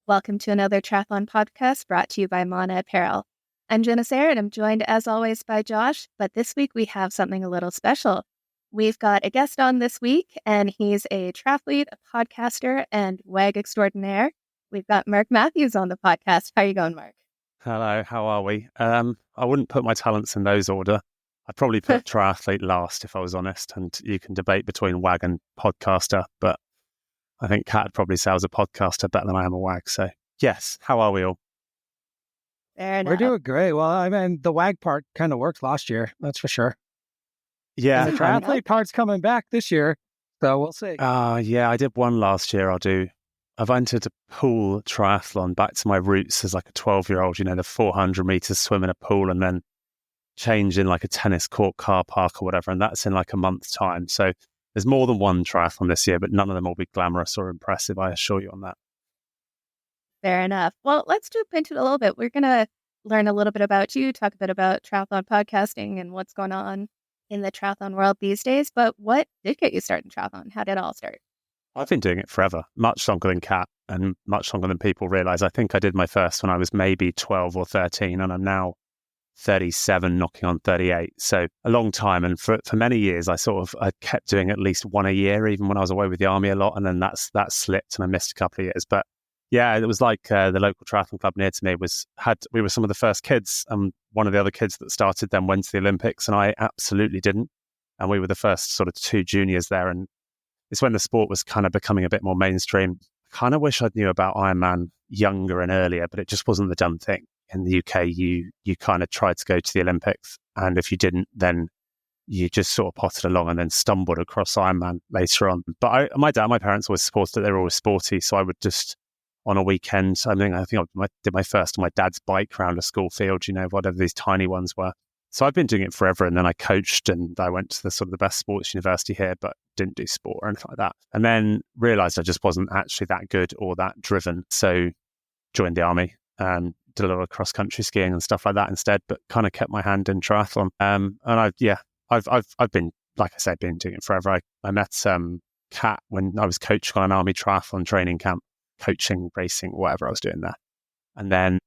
Welcome to Another Triathlon Podcast brought to you by Mana Apparel. I'm Jenna-Caer and I'm joined as always by Josh, but this week we have something a little special. We've got a guest on this week and he's a triathlete, a podcaster, and WAG extraordinaire. We've got Mark Matthews on the podcast. How are you going, Mark? Hello, how are we? I wouldn't put my talents in those order. I'd probably put triathlete last if I was honest, and you can debate between WAG and podcaster, but I think Kat probably sells a podcaster better than I am a WAG. So, yes, how are we all? Fair enough. We're doing great. Well, I mean, the WAG part kind of worked last year, that's for sure. Yeah. And the triathlete part's coming back this year, so we'll see. Yeah, I did one last year. I've entered a pool triathlon back to my roots as like a 12-year-old, the 400 meters swim in a pool and then change in like a tennis court car park or whatever. And that's in like a month's time. So there's more than one triathlon this year, but none of them will be glamorous or impressive, I assure you on that. Fair enough. Well, let's jump into it a little bit. We're going to learn a little bit about you, talk a bit about triathlon podcasting and what's going on in the triathlon world these days. But what did get you started in triathlon? How did it all start? I've been doing it forever, much longer than Kat and much longer than people realize. I think I did my first when I was maybe 12 or 13, and I'm now 37, knocking on 38. So a long time. And for many years, I kept doing at least one a year, even when I was away with the army a lot. And then that slipped and I missed a couple of years. But yeah, it was like the local triathlon club near to me we were some of the first kids. And one of the other kids that started then went to the Olympics and I absolutely didn't. And we were the first sort of two juniors there. And it's when the sport was kind of becoming a bit more mainstream. I kind of wish I knew about Ironman younger and earlier, but it just wasn't the done thing. In the UK, you kind of tried to go to the Olympics, and if you didn't, then you just sort of potted along and then stumbled across Ironman later on. But my parents always supported it. They were always sporty, so I would just, on a weekend, I think I did my first on my dad's bike around a school field, whatever these tiny ones were. So I've been doing it forever, and then I coached, and I went to the sort of the best sports university here, but didn't do sport or anything like that. And then realised I just wasn't actually that good or that driven, so joined the army and did a lot of cross-country skiing and stuff like that instead, but kind of kept my hand in triathlon. And I've been, like I said, been doing it forever. I met Kat when I was coaching on an army triathlon training camp, coaching, racing, whatever I was doing there. And then,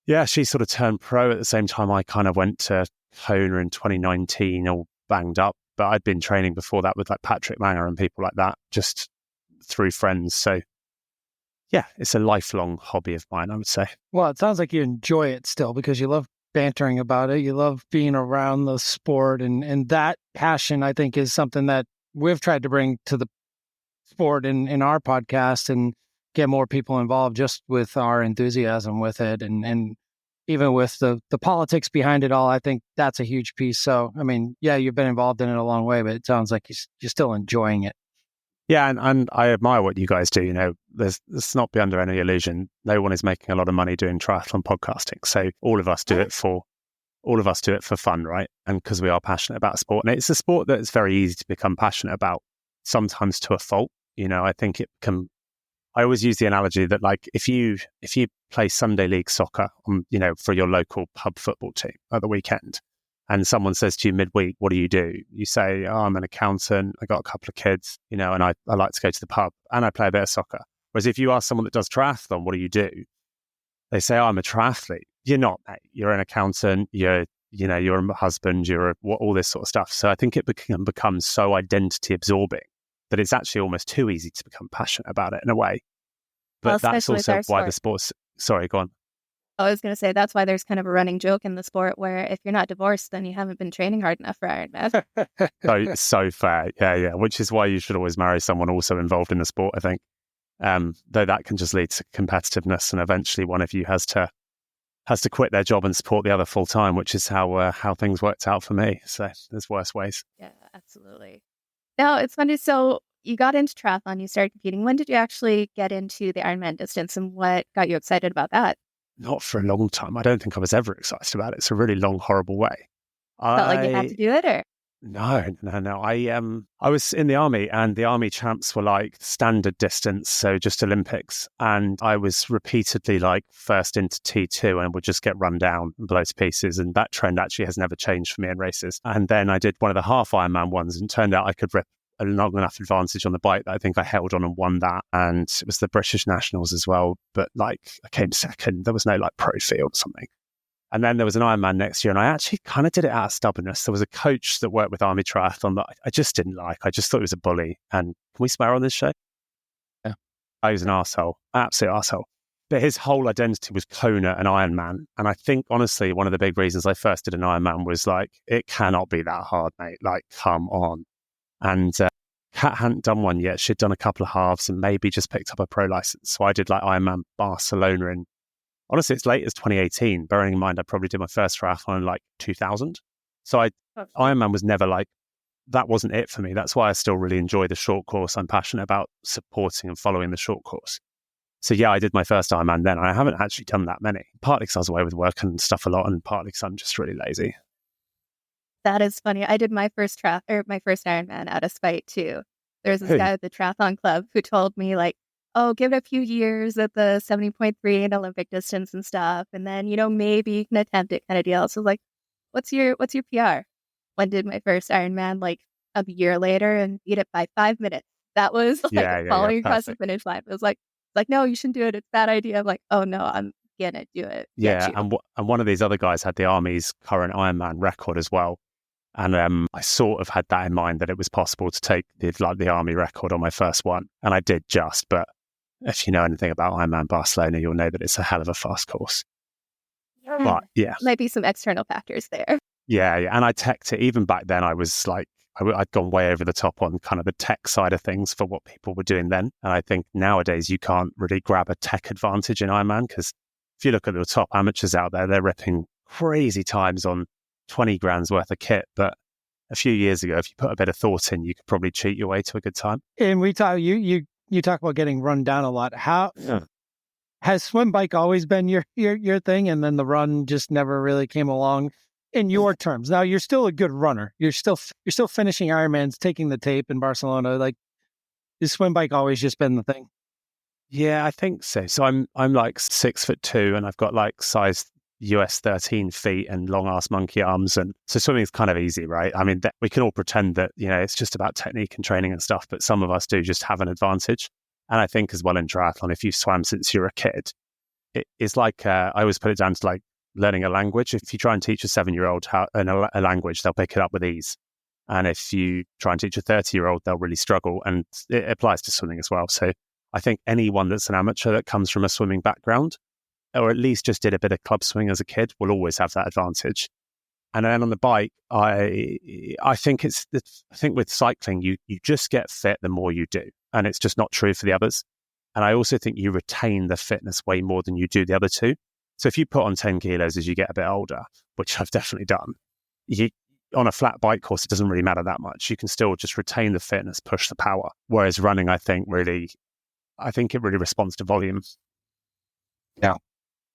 yeah, she sort of turned pro at the same time. I kind of went to Kona in 2019, all banged up, but I'd been training before that with like Patrick Langer and people like that, just through friends. So yeah, it's a lifelong hobby of mine, I would say. Well, it sounds like you enjoy it still because you love bantering about it. You love being around the sport. And that passion, I think, is something that we've tried to bring to the sport in our podcast and get more people involved just with our enthusiasm with it. And even with the politics behind it all, I think that's a huge piece. So, I mean, yeah, you've been involved in it a long way, but it sounds like you're still enjoying it. Yeah, and I admire what you guys do. Let's not be under any illusion. No one is making a lot of money doing triathlon podcasting. So all of us do it for fun, right? And because we are passionate about sport. And it's a sport that is very easy to become passionate about, sometimes to a fault. I think I always use the analogy that like if you play Sunday league soccer for your local pub football team at the weekend, and someone says to you midweek, what do? You say, oh, I'm an accountant, I got a couple of kids, and I like to go to the pub and I play a bit of soccer. Whereas if you ask someone that does triathlon, what do? They say, oh, I'm a triathlete. You're not, mate. You're an accountant, you're a husband, all this sort of stuff. So I think it becomes so identity absorbing that it's actually almost too easy to become passionate about it in a way. But that's also why the sport's, sorry, go on. I was going to say, that's why there's kind of a running joke in the sport where if you're not divorced, then you haven't been training hard enough for Ironman. So fair. Yeah. Which is why you should always marry someone also involved in the sport, I think. Though that can just lead to competitiveness, and eventually one of you has to quit their job and support the other full time, which is how things worked out for me. So there's worse ways. Yeah, absolutely. Now, it's funny. So you got into triathlon, you started competing. When did you actually get into the Ironman distance, and what got you excited about that? Not for a long time. I don't think I was ever excited about it. It's a really long, horrible way. Felt like you had to do it, or? No. I was in the army, and the army champs were like standard distance, so just Olympics. And I was repeatedly like first into T2 and would just get run down and blown to pieces. And that trend actually has never changed for me in races. And then I did one of the half Ironman ones, and turned out I could rip a long enough advantage on the bike that I think I held on and won that. And it was the British Nationals as well. But like I came second. There was no like pro field or something. And then there was an Ironman next year, and I actually kind of did it out of stubbornness. There was a coach that worked with Army Triathlon that I just didn't like. I just thought he was a bully. And can we swear on this show? Yeah. I was an arsehole, absolute arsehole. But his whole identity was Kona and Ironman. And I think, honestly, one of the big reasons I first did an Ironman was like, it cannot be that hard, mate. Like, come on. And Kat hadn't done one yet. She'd done a couple of halves and maybe just picked up a pro license. So I did like Ironman Barcelona in, honestly, it's late as 2018, bearing in mind I probably did my first triathlon in like 2000. So Ironman was never like, that wasn't it for me. That's why I still really enjoy the short course. I'm passionate about supporting and following the short course. So yeah, I did my first Ironman then. I haven't actually done that many, partly because I was away with work and stuff a lot, and partly because I'm just really lazy. That is funny. I did my first Ironman out of spite too. There's this guy at the triathlon club who told me like, oh, give it a few years at the 70.3 and Olympic distance and stuff. And then, maybe you can attempt it kind of deal. So like, what's your PR? When did my first Ironman like a year later and beat it by 5 minutes. That was like following across the finish line. It was like, no, you shouldn't do it. It's a bad idea. I'm like, oh no, I'm gonna do it. Yeah, and one of these other guys had the Army's current Ironman record as well. And I sort of had that in mind that it was possible to take the Army record on my first one. And I did just, but if you know anything about Ironman Barcelona, you'll know that it's a hell of a fast course. But yeah. Might be some external factors there. Yeah. And I teched it. Even back then, I was like, I'd gone way over the top on kind of the tech side of things for what people were doing then. And I think nowadays you can't really grab a tech advantage in Ironman, because if you look at the top amateurs out there, they're ripping crazy times on 20 grand's worth of kit. But a few years ago, if you put a bit of thought in, you could probably cheat your way to a good time. And we talk, you talk about getting run down a lot. How has swim bike always been your thing, and then the run just never really came along in your terms? Now you're still a good runner. You're still finishing Ironmans, taking the tape in Barcelona. Like, is swim bike always just been the thing? Yeah, I think so. So I'm like 6'2", and I've got like size US 13 feet and long ass monkey arms, and so swimming is kind of easy, right? I mean, we can all pretend that it's just about technique and training and stuff, but some of us do just have an advantage. And I think as well in triathlon, if you've swam since you're a kid, it's like I always put it down to like learning a language. If you try and teach a 7-year-old a language, they'll pick it up with ease. And if you try and teach a 30-year-old, they'll really struggle. And it applies to swimming as well. So I think anyone that's an amateur that comes from a swimming background, or at least just did a bit of club swimming as a kid, will always have that advantage. And then on the bike, I think with cycling, you just get fit the more you do. And it's just not true for the others. And I also think you retain the fitness way more than you do the other two. So if you put on 10 kilos as you get a bit older, which I've definitely done, on a flat bike course, it doesn't really matter that much. You can still just retain the fitness, push the power. Whereas running, I think it really responds to volume. Yeah.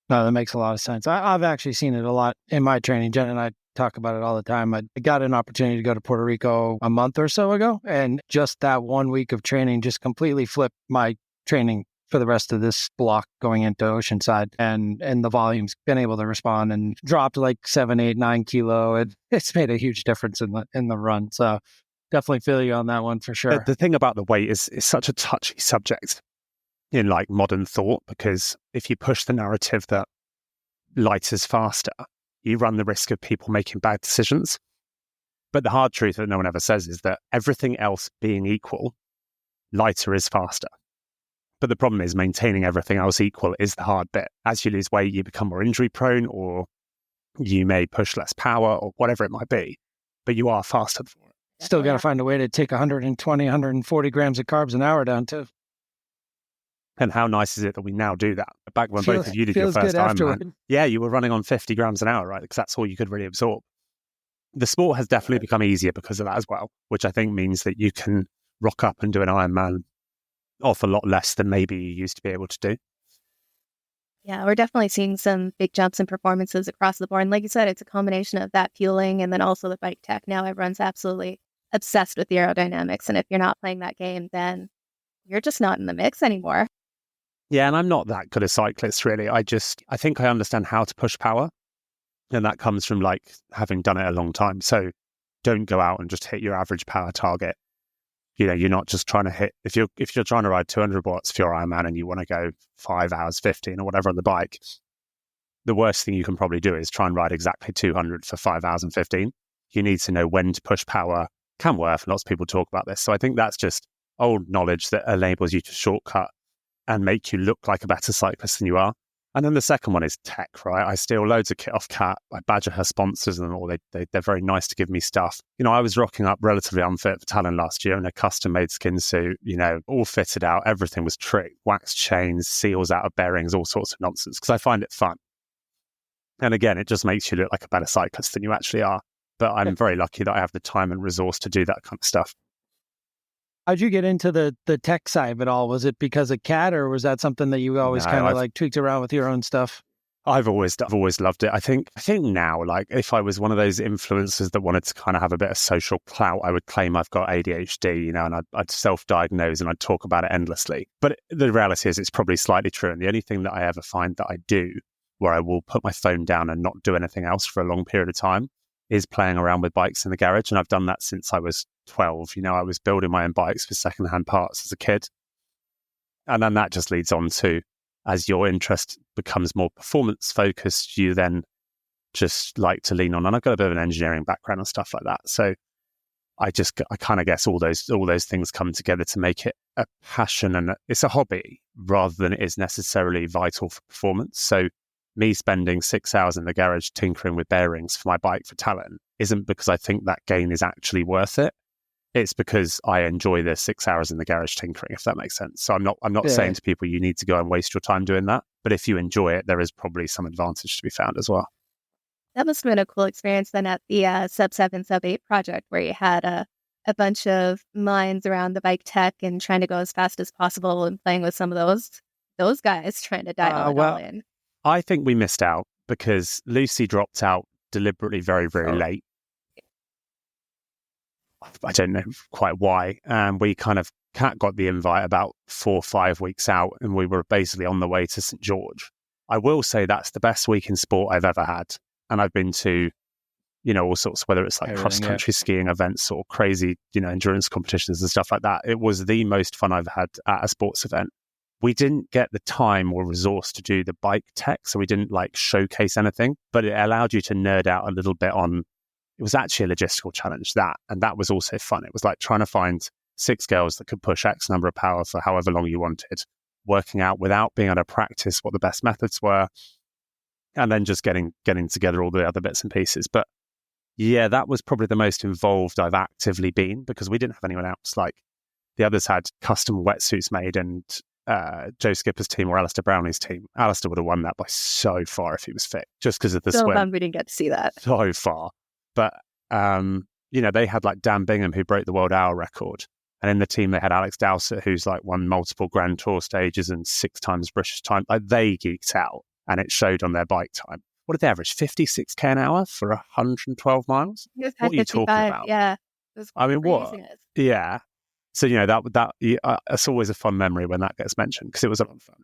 No, that makes a lot of sense. I've actually seen it a lot in my training. Jen and I talk about it all the time. I got an opportunity to go to Puerto Rico a month or so ago, and just that 1 week of training just completely flipped my training for the rest of this block going into Oceanside, and the volume's been able to respond and dropped like 7, 8, 9 kilo. It's made a huge difference in the run. So definitely feel you on that one for sure. The thing about the weight is such a touchy subject in like modern thought, because if you push the narrative that light is faster, you run the risk of people making bad decisions. But the hard truth that no one ever says is that everything else being equal, lighter is faster. But the problem is maintaining everything else equal is the hard bit. As you lose weight, you become more injury prone, or you may push less power, or whatever it might be, but you are faster for it. Still got to find a way to take 120, 140 grams of carbs an hour down too. And how nice is it that we now do that? Back when both of you did your first Ironman, you were running on 50 grams an hour, right? Because that's all you could really absorb. The sport has definitely become easier because of that as well, which I think means that you can rock up and do an Ironman off a lot less than maybe you used to be able to do. Yeah, we're definitely seeing some big jumps in performances across the board. And like you said, it's a combination of that fueling and then also the bike tech. Now everyone's absolutely obsessed with the aerodynamics. And if you're not playing that game, then you're just not in the mix anymore. Yeah, and I'm not that good a cyclist, really. I think I understand how to push power. And that comes from like having done it a long time. So don't go out and just hit your average power target. You're not just trying to hit, if you're trying to ride 200 watts for your Ironman and you want to go 5 hours 15 or whatever on the bike, the worst thing you can probably do is try and ride exactly 200 for 5 hours and 15. You need to know when to push power. Can work. Lots of people talk about this. So I think that's just old knowledge that enables you to shortcut and make you look like a better cyclist than you are. And then the second one is tech, right? I steal loads of kit off Kat. I badger her sponsors and all. They're very nice to give me stuff. I was rocking up relatively unfit for Talon last year in a custom-made skin suit, all fitted out. Everything was tricked, waxed chains, seals out of bearings, all sorts of nonsense, because I find it fun. And again, it just makes you look like a better cyclist than you actually are. But I'm very lucky that I have the time and resource to do that kind of stuff. How'd you get into the tech side of it all? Was it because of Cat, or was that something that you always kind of like tweaked around with your own stuff? I've always loved it. I think now, like, if I was one of those influencers that wanted to kind of have a bit of social clout, I would claim I've got ADHD, and I'd self-diagnose and I'd talk about it endlessly. But the reality is it's probably slightly true. And the only thing that I ever find that I do where I will put my phone down and not do anything else for a long period of time is playing around with bikes in the garage. And I've done that since I was 12. I was building my own bikes with secondhand parts as a kid. And then that just leads on to, as your interest becomes more performance focused, you then just like to lean on. And I've got a bit of an engineering background and stuff like that. So I kind of guess all those things come together to make it a passion, and it's a hobby rather than it is necessarily vital for performance. So me spending 6 hours in the garage tinkering with bearings for my bike for Talon isn't because I think that gain is actually worth it. It's because I enjoy the 6 hours in the garage tinkering, if that makes sense. So I'm not saying to people you need to go and waste your time doing that. But if you enjoy it, there is probably some advantage to be found as well. That must have been a cool experience then at the Sub 7, Sub 8 project, where you had a bunch of minds around the bike tech and trying to go as fast as possible and playing with some of those guys trying to dial it all in. I think we missed out because Lucy dropped out deliberately very, very late. I don't know quite why. And we Kat got the invite about 4 or 5 weeks out, and we were basically on the way to St. George. I will say that's the best week in sport I've ever had. And I've been to, all sorts, whether it's like cross-country skiing events or crazy, endurance competitions and stuff like that. It was the most fun I've had at a sports event. We didn't get the time or resource to do the bike tech, so we didn't showcase anything, but it allowed you to nerd out a little bit on, it was actually a logistical challenge, and that was also fun. It was like trying to find 6 girls that could push X number of power for however long you wanted, working out without being able to practice what the best methods were, and then just getting together all the other bits and pieces. But yeah, that was probably the most involved I've actively been, because we didn't have anyone else. Like, the others had custom wetsuits made, and Joe Skipper's team or Alistair Brownlee's team, Alistair would have won that by so far if he was fit, just because of the swim. So we didn't get to see that. So far. But, they had like Dan Bingham, who broke the world hour record. And in the team, they had Alex Dowsett, who's won multiple Grand Tour stages and 6 times British time. They geeked out, and it showed on their bike time. What did they average? 56k an hour for 112 miles? What are you talking about? Yeah. What? Yeah. So, it's always a fun memory when that gets mentioned, because it was a lot of fun.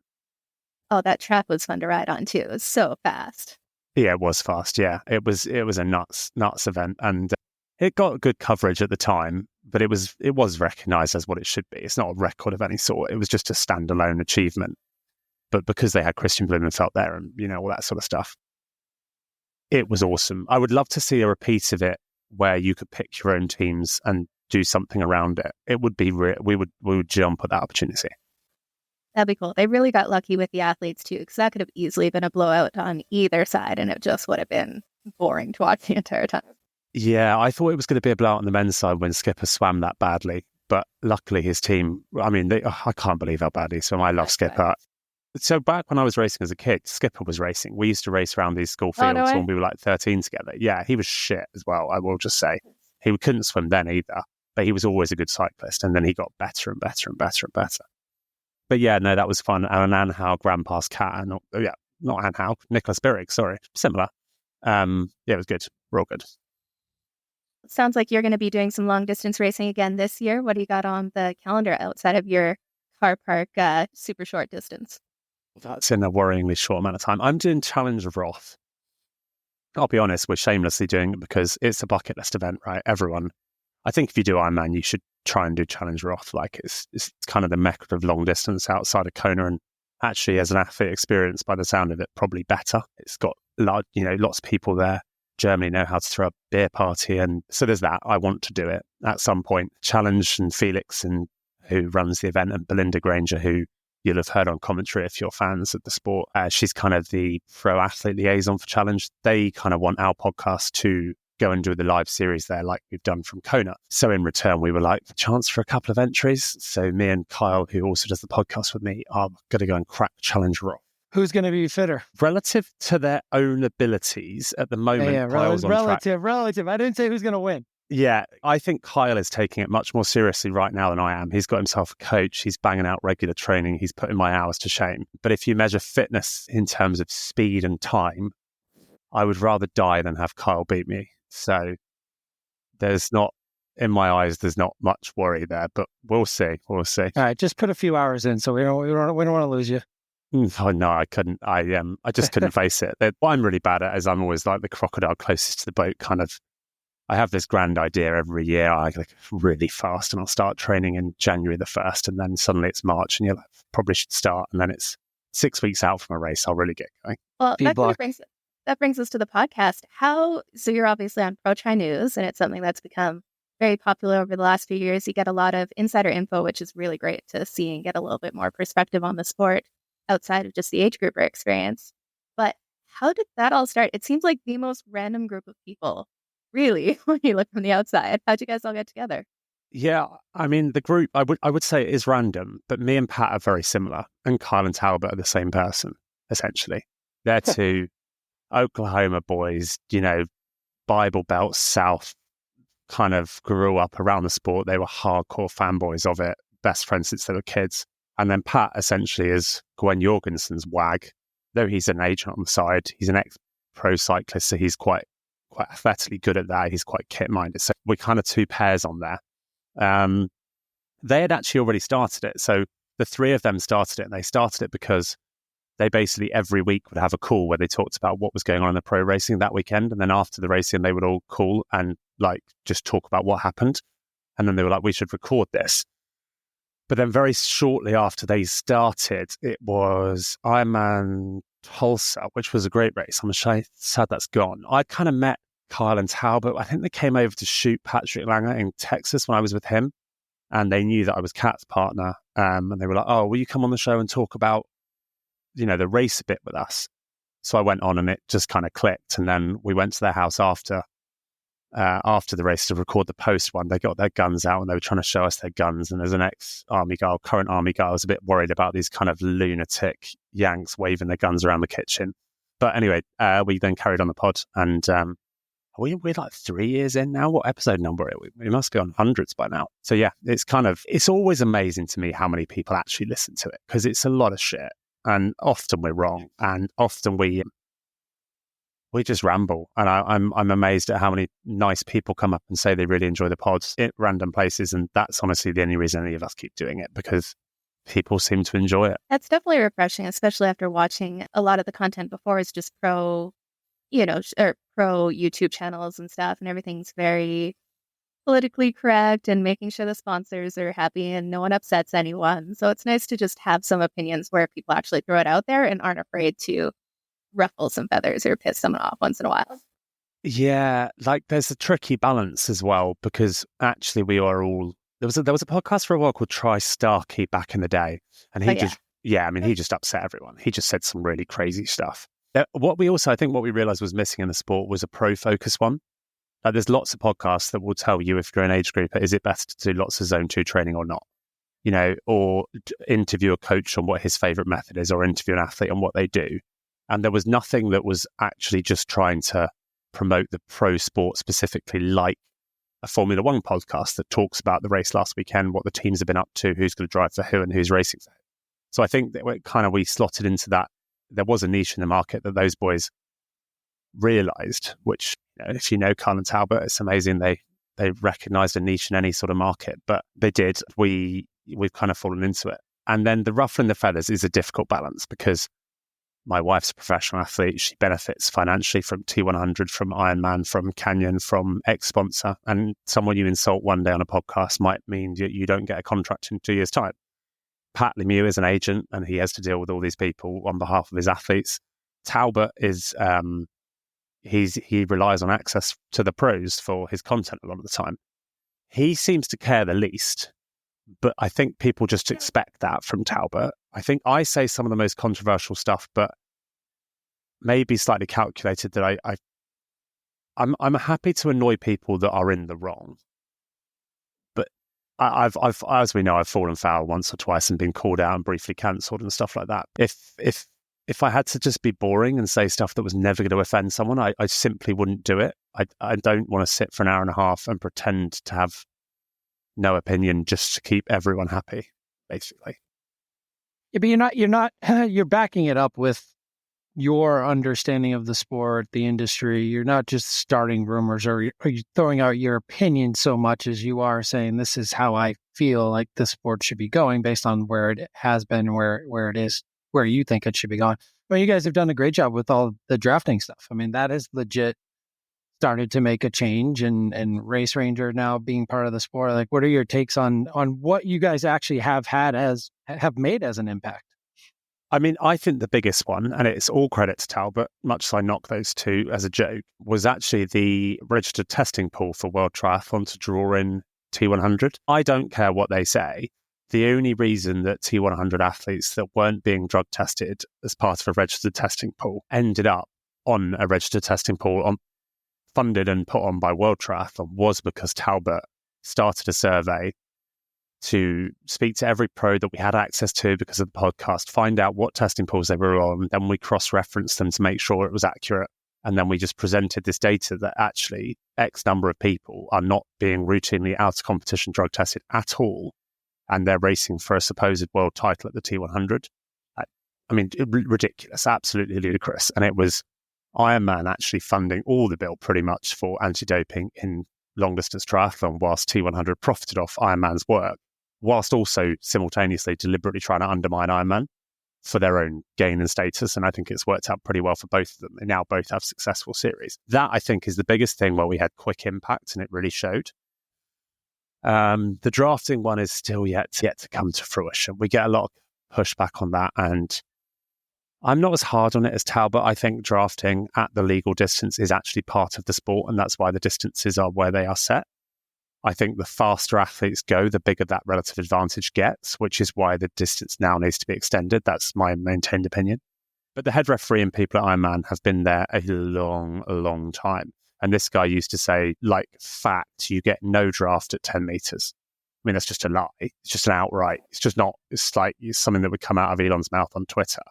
Oh, that track was fun to ride on too. It was so fast. Yeah, it was fast. Yeah, it was a nuts event, and it got good coverage at the time, but it was recognised as what it should be. It's not a record of any sort. It was just a standalone achievement. But because they had Christian Blumenfeld there and, all that sort of stuff, it was awesome. I would love to see a repeat of it where you could pick your own teams and do something around it. It would be we would jump at that opportunity. That'd be cool. They really got lucky with the athletes too, because that could have easily been a blowout on either side, and it just would have been boring to watch the entire time. Yeah, I thought it was going to be a blowout on the men's side when Skipper swam that badly, but luckily his team, I can't believe how badly he swam. I love Skipper. So back when I was racing as a kid, Skipper was racing. We used to race around these school fields when we were 13 together. Yeah, he was shit as well, I will just say. He couldn't swim then either, but he was always a good cyclist, and then he got better and better and better and better. But yeah, no, that was fun. And Anhau ran past Kat, and not Anhau, Nicholas Birrig, sorry, similar. Yeah, it was good. Real good. It sounds like you're going to be doing some long distance racing again this year. What do you got on the calendar outside of your car park super short distance? That's in a worryingly short amount of time. I'm doing Challenge of Roth. I'll be honest, we're shamelessly doing it because it's a bucket list event, right? Everyone, I think if you do Ironman, you should try and do Challenge Roth. Like it's kind of the mecca of long distance outside of Kona, and actually as an athlete experience, by the sound of it, probably better. It's got lots of people there. Germany know how to throw a beer party, and so there's that. I want to do it at some point. Challenge and Felix, and who runs the event, and Belinda Granger, who you'll have heard on commentary if you're fans of the sport. She's kind of the pro athlete liaison for Challenge. They kind of want our podcast to go and do the live series there like we've done from Kona. So in return, we were like, the chance for a couple of entries. So me and Kyle, who also does the podcast with me, are going to go and crack Challenge Roth. Who's going to be fitter? Relative to their own abilities at the moment. Yeah, relative. I didn't say who's going to win. Yeah, I think Kyle is taking it much more seriously right now than I am. He's got himself a coach. He's banging out regular training. He's putting my hours to shame. But if you measure fitness in terms of speed and time, I would rather die than have Kyle beat me. So in my eyes, there's not much worry there, but we'll see. We'll see. All right, just put a few hours in so we don't want to lose you. Oh, no, I couldn't. I just couldn't face it. What I'm really bad at is I'm always like the crocodile closest to the boat kind of. I have this grand idea every year. I like really fast, and I'll start training in January the 1st, and then suddenly it's March, and you're like, probably should start, and then it's 6 weeks out from a race. I'll really get going. Well, that brings us to the podcast. So you're obviously on Pro Tri News, and it's something that's become very popular over the last few years. You get a lot of insider info, which is really great to see and get a little bit more perspective on the sport outside of just the age group or experience. But how did that all start? It seems like the most random group of people, really, when you look from the outside. How'd you guys all get together? Yeah, I mean, the group, I would say it is random, but me and Pat are very similar, and Kyle and Talbot are the same person, essentially. They're two Oklahoma boys, Bible Belt South, kind of grew up around the sport. They were hardcore fanboys of it, best friends since they were kids. And then Pat essentially is Gwen Jorgensen's wag, though he's an agent on the side. He's an ex-pro cyclist, so he's quite athletically good at that. He's quite kit-minded. So we're kind of two pairs on there. They had actually already started it. So the three of them started it, and they started it because they basically every week would have a call where they talked about what was going on in the pro racing that weekend. And then after the racing, they would all call and like just talk about what happened. And then they were like, we should record this. But then very shortly after they started, it was Ironman Tulsa, which was a great race. I'm sad that's gone. I kind of met Kyle and Talbot. I think they came over to shoot Patrick Langer in Texas when I was with him. And they knew that I was Kat's partner. And they were like, oh, will you come on the show and talk about, the race a bit with us? So I went on and it just kind of clicked. And then we went to their house after the race to record the post one. They got their guns out and they were trying to show us their guns. And as an current army guy, I was a bit worried about these kind of lunatic Yanks waving their guns around the kitchen. But anyway, we then carried on the pod, and we're like 3 years in now. What episode number are we? We must be on hundreds by now. So yeah, it's always amazing to me how many people actually listen to it, because it's a lot of shit, and often we're wrong, and often we just ramble. And I'm amazed at how many nice people come up and say they really enjoy the pods at random places. And that's honestly the only reason any of us keep doing it, because people seem to enjoy it. That's definitely refreshing, especially after watching a lot of the content before is just pro YouTube channels and stuff. And everything's very politically correct and making sure the sponsors are happy and no one upsets anyone. So it's nice to just have some opinions where people actually throw it out there and aren't afraid to ruffle some feathers or piss someone off once in a while. Yeah, like there's a tricky balance as well, because actually we are all there was a podcast for a while called Try Starkey back in the day, and he he just upset everyone. He just said some really crazy stuff. What we realized was missing in the sport was a pro focus one. Like there's lots of podcasts that will tell you if you're an age group, is it best to do lots of zone 2 training or not? Or interview a coach on what his favorite method is, or interview an athlete on what they do. And there was nothing that was actually just trying to promote the pro sport specifically, like a Formula One podcast that talks about the race last weekend, what the teams have been up to, who's going to drive for who, and who's racing for who. So I think that we slotted into that. There was a niche in the market that those boys realized, which, if you know Kyle and Talbot, it's amazing. They recognized a niche in any sort of market, but they did. We've kind of fallen into it. And then the ruffling the feathers is a difficult balance, because My wife's a professional athlete. She benefits financially from T100, from Ironman, from Canyon, from X sponsor. And someone you insult one day on a podcast might mean you don't get a contract in 2 years' time. Pat Lemieux is an agent, and he has to deal with all these people on behalf of his athletes. Talbot is he relies on access to the pros for his content a lot of the time. He seems to care the least, but I think people just expect that from Talbot. I think I say some of the most controversial stuff, but maybe slightly calculated that I'm happy to annoy people that are in the wrong. But I've as we know, I've fallen foul once or twice and been called out and briefly cancelled and stuff like that. If I had to just be boring and say stuff that was never going to offend someone, I simply wouldn't do it. I don't want to sit for an hour and a half and pretend to have no opinion just to keep everyone happy, basically. Yeah, but you're backing it up with your understanding of the sport, the industry. You're not just starting rumors or throwing out your opinion so much as you are saying, this is how I feel like the sport should be going based on where it has been, where it is, where you think it should be going. Well, you guys have done a great job with all the drafting stuff. I mean, that is legit started to make a change, and Race Ranger now being part of the sport. Like, what are your takes on what you guys actually have made as an impact? I mean, I think the biggest one, and it's all credit to Talbot, much as I knock those two as a joke, was actually the registered testing pool for World Triathlon to draw in T100. I don't care what they say. The only reason that T100 athletes that weren't being drug tested as part of a registered testing pool ended up on a registered testing pool funded and put on by World Triathlon was because Talbot started a survey to speak to every pro that we had access to because of the podcast, find out what testing pools they were on, then we cross-referenced them to make sure it was accurate. And then we just presented this data that actually X number of people are not being routinely out of competition drug tested at all. And they're racing for a supposed world title at the T100. I mean, ridiculous, absolutely ludicrous. And it was Ironman actually funding all the bill pretty much for anti-doping in long-distance triathlon, whilst T100 profited off Ironman's work, whilst also simultaneously deliberately trying to undermine Ironman for their own gain and status. And I think it's worked out pretty well for both of them. They now both have successful series. That, I think, is the biggest thing where we had quick impact, and it really showed. The drafting one is still yet to come to fruition. We get a lot of pushback on that, and I'm not as hard on it as Talbot. I think drafting at the legal distance is actually part of the sport, and that's why the distances are where they are set. I think the faster athletes go, the bigger that relative advantage gets, which is why the distance now needs to be extended. That's my maintained opinion. But the head referee and people at Ironman have been there a long time. And this guy used to say, like, fact, you get no draft at 10 meters. I mean, that's just a lie. It's just an outright. It's just not, it's like it's something that would come out of Elon's mouth on Twitter.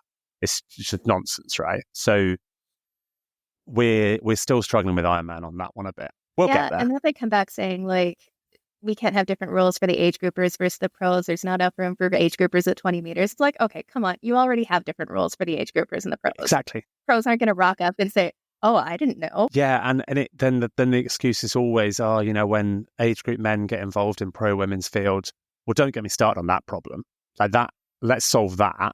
It's just nonsense, right? So we're still struggling with Ironman on that one a bit. We'll get there. And then they come back saying, like, we can't have different rules for the age groupers versus the pros. There's not enough room for age groupers at 20 meters. It's like, okay, come on. You already have different rules for the age groupers and the pros. Exactly. Pros aren't going to rock up and say, oh, I didn't know. Yeah, and then the excuse is always, when age group men get involved in pro women's field, well, don't get me started on that problem. Like that, let's solve that.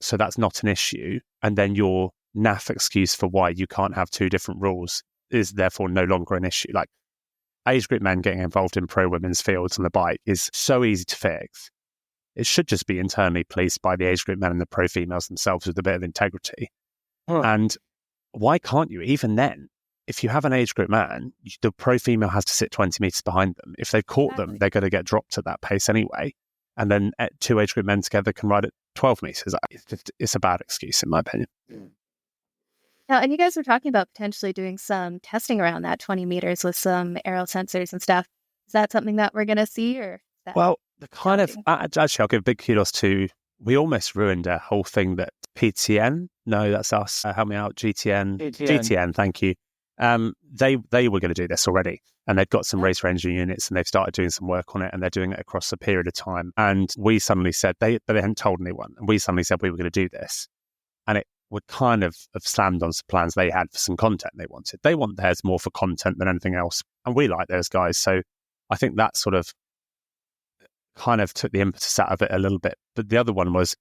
So that's not an issue. And then your naff excuse for why you can't have two different rules is therefore no longer an issue. Like age group men getting involved in pro women's fields on the bike is so easy to fix. It should just be internally policed by the age group men and the pro females themselves with a bit of integrity. And why can't you? Even then, if you have an age group man, the pro female has to sit 20 meters behind them. If they've caught them, they're going to get dropped at that pace anyway. And then two age group men together can ride at 12 meters. It's a bad excuse, in my opinion. Now, and you guys were talking about potentially doing some testing around that 20 meters with some aero sensors and stuff. Is that something that we're going to see? Well, actually, I'll give big kudos to, we almost ruined a whole thing that PTN, no, that's us, help me out, GTN, thank you. They were going to do this already, and they've got some race ranger units, and they've started doing some work on it, and they're doing it across a period of time. And we suddenly said, but they hadn't told anyone, and we suddenly said we were going to do this. And it would kind of have slammed on some plans they had for some content they wanted. They want theirs more for content than anything else, and we like those guys. So I think that sort of kind of took the impetus out of it a little bit. But the other one was,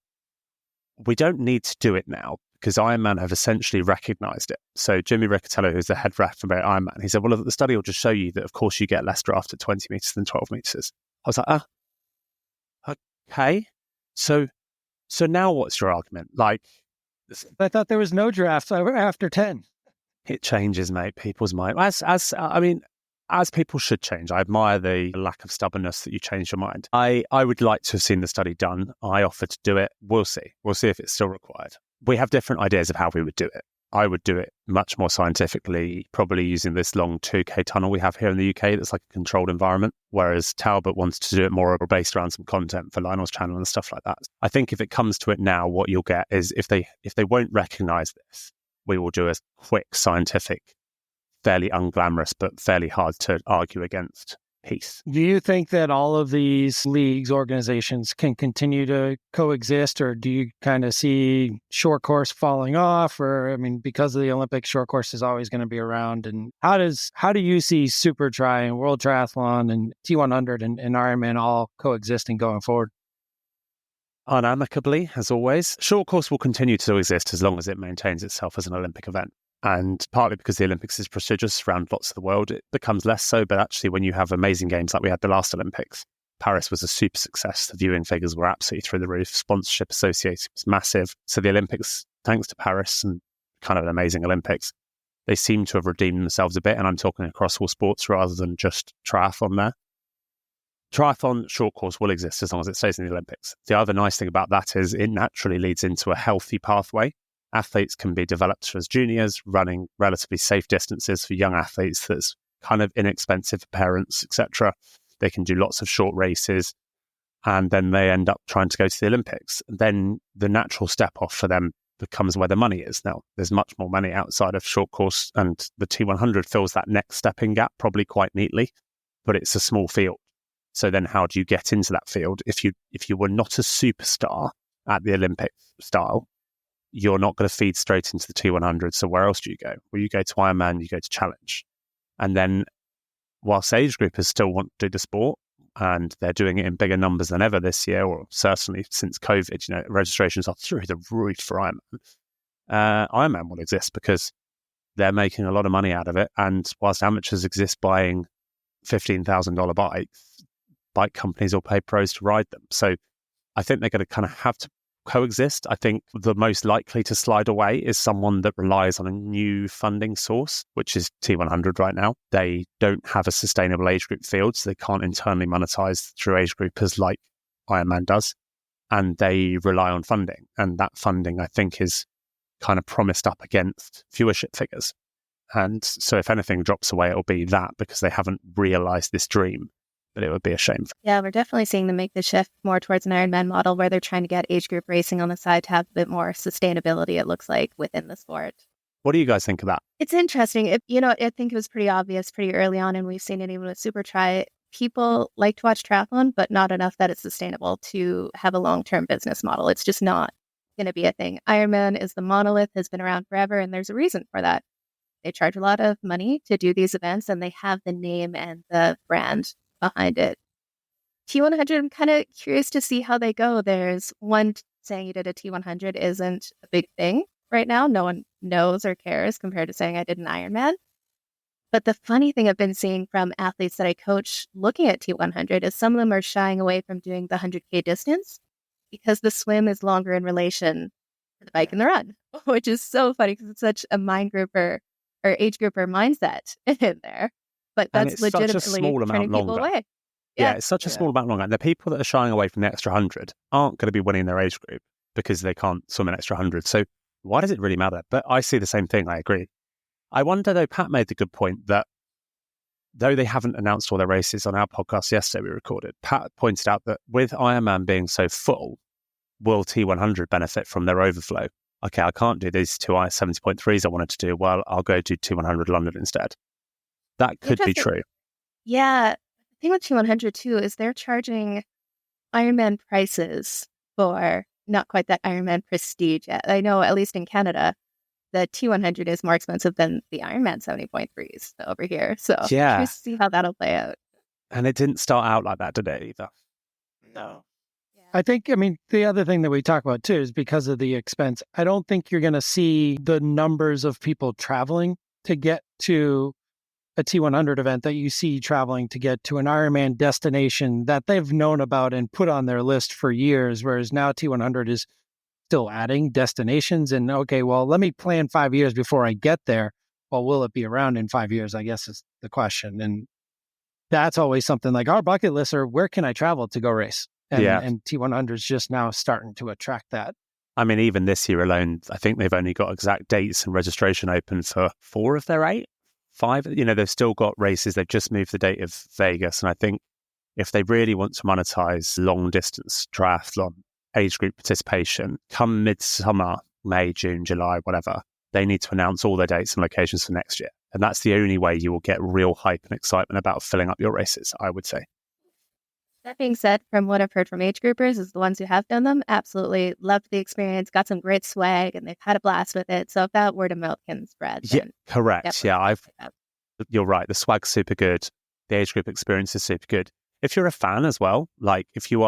we don't need to do it now because Ironman have essentially recognized it. So Jimmy Riccatello, who's the head ref about Ironman, he said, well, the study will just show you that, of course, you get less draft at 20 meters than 12 meters. I was like, okay. So now what's your argument? Like, I thought there was no draft after 10. It changes, mate, people's mind. As people should change. I admire the lack of stubbornness that you change your mind. I would like to have seen the study done. I offered to do it. We'll see. We'll see if it's still required. We have different ideas of how we would do it. I would do it much more scientifically, probably using this long 2K tunnel we have here in the UK that's like a controlled environment, whereas Talbot wants to do it more based around some content for Lionel's channel and stuff like that. I think if it comes to it now, what you'll get is if they won't recognise this, we will do a quick scientific, fairly unglamorous, but fairly hard to argue against piece. Do you think that all of these leagues, organizations can continue to coexist, or do you kind of see short course falling off? Or, because of the Olympics, short course is always going to be around. And how do you see Super Tri and World Triathlon and T100 and Ironman all coexisting going forward? Unamicably, as always. Short course will continue to exist as long as it maintains itself as an Olympic event. And partly because the Olympics is prestigious around lots of the world, it becomes less so. But actually, when you have amazing games like we had the last Olympics, Paris was a super success. The viewing figures were absolutely through the roof. Sponsorship associated was massive. So the Olympics, thanks to Paris and kind of an amazing Olympics, they seem to have redeemed themselves a bit. And I'm talking across all sports rather than just triathlon there. Triathlon short course will exist as long as it stays in the Olympics. The other nice thing about that is it naturally leads into a healthy pathway. Athletes can be developed as juniors, running relatively safe distances for young athletes that's kind of inexpensive for parents, etc. They can do lots of short races, and then they end up trying to go to the Olympics. Then the natural step off for them becomes where the money is. Now, there's much more money outside of short course, and the T100 fills that next stepping gap probably quite neatly, but it's a small field. So then how do you get into that field? If you were not a superstar at the Olympic style, you're not going to feed straight into the T100. So where else do you go? Well, you go to Ironman, you go to Challenge. And then whilst age groupers still want to do the sport, and they're doing it in bigger numbers than ever this year, or certainly since COVID, registrations are through the roof for Ironman. Ironman will exist because they're making a lot of money out of it. And whilst amateurs exist buying $15,000 bikes, bike companies will pay pros to ride them. So I think they're going to kind of have to coexist. I think the most likely to slide away is someone that relies on a new funding source, which is T100 right now. They don't have a sustainable age group field, so they can't internally monetize through age groupers like Ironman does. And they rely on funding. And that funding, I think, is kind of promised up against viewership figures. And so if anything drops away, it'll be that, because they haven't realized this dream. But it would be a shame. Yeah, we're definitely seeing them make the shift more towards an Ironman model where they're trying to get age group racing on the side to have a bit more sustainability, it looks like, within the sport. What do you guys think of that? It's interesting. I think it was pretty obvious pretty early on, and we've seen it even with Super Tri. People like to watch triathlon, but not enough that it's sustainable to have a long-term business model. It's just not going to be a thing. Ironman is the monolith, has been around forever, and there's a reason for that. They charge a lot of money to do these events, and they have the name and the brand behind it. T100, I'm kind of curious to see how they go. There's one saying you did a T100 isn't a big thing right now. No one knows or cares compared to saying I did an Ironman. But the funny thing I've been seeing from athletes that I coach looking at T100 is some of them are shying away from doing the 100K distance because the swim is longer in relation to the bike and the run, which is so funny because it's such a mind grouper or age grouper mindset in there. But that's legitimately turning people away. Yeah, it's such a small amount longer. And the people that are shying away from the extra 100 aren't going to be winning their age group because they can't swim an extra 100. So why does it really matter? But I see the same thing. I agree. I wonder, though, Pat made the good point that though they haven't announced all their races on our podcast yesterday we recorded, Pat pointed out that with Ironman being so full, will T100 benefit from their overflow? Okay, I can't do these two 70.3s I wanted to do. Well, I'll go do T100 London instead. That could be true. Yeah. The thing with T100 too is they're charging Ironman prices for not quite that Ironman prestige yet. I know, at least in Canada, the T100 is more expensive than the Ironman 70.3s over here. So yeah, curious to see how that'll play out. And it didn't start out like that, did it, either? No. Yeah. I think, the other thing that we talk about too is because of the expense. I don't think you're going to see the numbers of people traveling to get to a T100 event that you see traveling to get to an Ironman destination that they've known about and put on their list for years, whereas now T100 is still adding destinations. And okay, well, let me plan 5 years before I get there. Well, will it be around in 5 years, I guess is the question. And that's always something like our bucket lists are, where can I travel to go race? And T100 is just now starting to attract that. Even this year alone, I think they've only got exact dates and registration open for 4 of their 8. 5, they've still got races. They've just moved the date of Vegas. And I think if they really want to monetize long distance triathlon age group participation, come midsummer, May, June, July, whatever, they need to announce all their dates and locations for next year. And that's the only way you will get real hype and excitement about filling up your races, I would say. That being said, from what I've heard from age groupers, is the ones who have done them absolutely loved the experience, got some great swag, and they've had a blast with it. So if that word of mouth can spread, yeah, correct. Yeah, you're right. The swag's super good. The age group experience is super good. If you're a fan as well, like if you